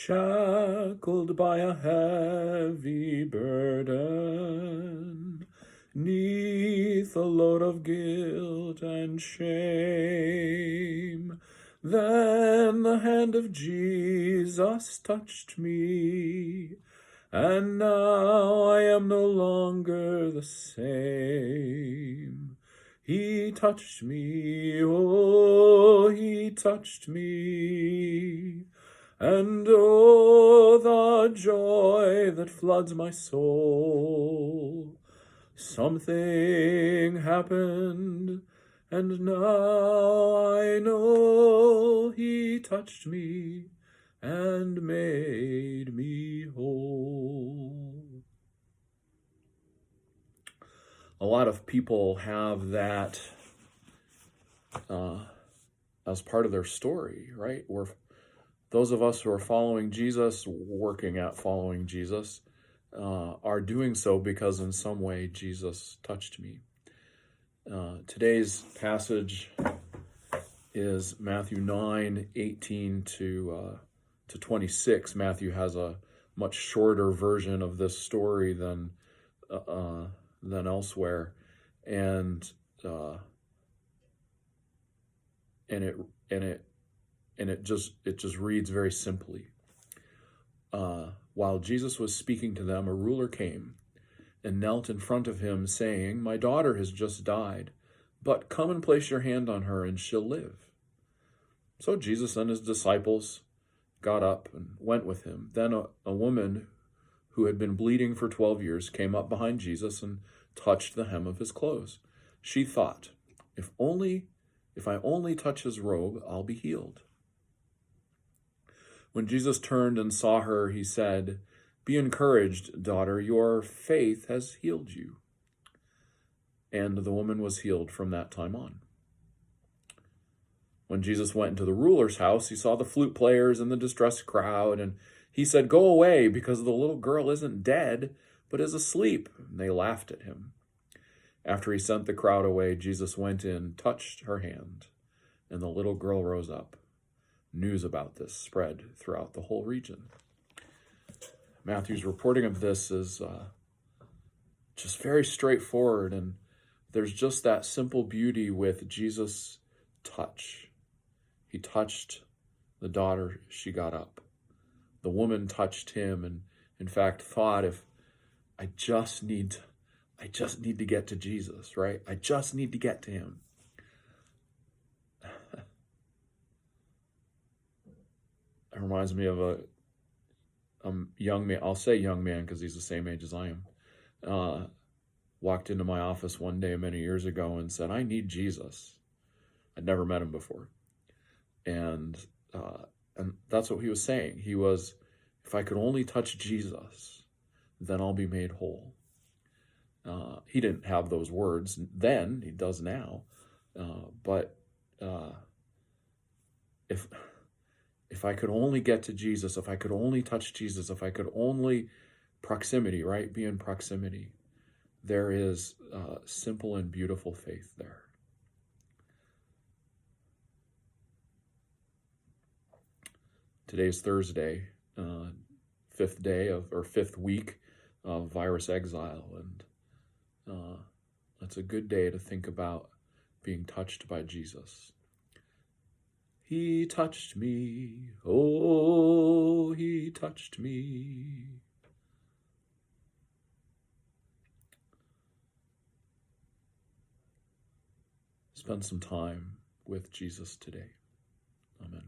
shackled by a heavy burden, 'neath a load of guilt and shame. Then the hand of Jesus touched me, and now I am no longer the same. He touched me, oh, he touched me, and oh, the joy that floods my soul. Something happened, and now I know he touched me and made me whole. A lot of people have that as part of their story, right? Those of us who are following Jesus, working at following Jesus, are doing so because in some way Jesus touched me. Today's passage is Matthew 9:18 to 26. Matthew has a much shorter version of this story than elsewhere, and it just reads very simply. While Jesus was speaking to them, a ruler came and knelt in front of him, saying, "My daughter has just died, but come and place your hand on her, and she'll live." So Jesus and his disciples got up and went with him. Then a woman who had been bleeding for 12 years came up behind Jesus and touched the hem of his clothes. She thought, if I only touch his robe, I'll be healed. When Jesus turned and saw her, he said, "Be encouraged, daughter, your faith has healed you." And the woman was healed from that time on. When Jesus went into the ruler's house, he saw the flute players and the distressed crowd, and he said, "Go away, because the little girl isn't dead, but is asleep." And they laughed at him. After he sent the crowd away, Jesus went in, touched her hand, and the little girl rose up. News about this spread throughout the whole region. Matthew's reporting of this is just very straightforward, and there's just that simple beauty with Jesus' touch. He touched the daughter, she got up. The woman touched him and, in fact, thought, if I just need to get to Jesus, right? I just need to get to him. It reminds me of a young man. I'll say young man because he's the same age as I am. Walked into my office one day many years ago and said, "I need Jesus." I'd never met him before. And that's what he was saying. He was, if I could only touch Jesus, then I'll be made whole. He didn't have those words then, he does now. But if I could only get to Jesus, if I could only touch Jesus, if I could only proximity, right? Be in proximity. There is simple and beautiful faith there. Today's Thursday, fifth week of virus exile, and that's a good day to think about being touched by Jesus. He touched me, oh, he touched me. Spend some time with Jesus today. Amen.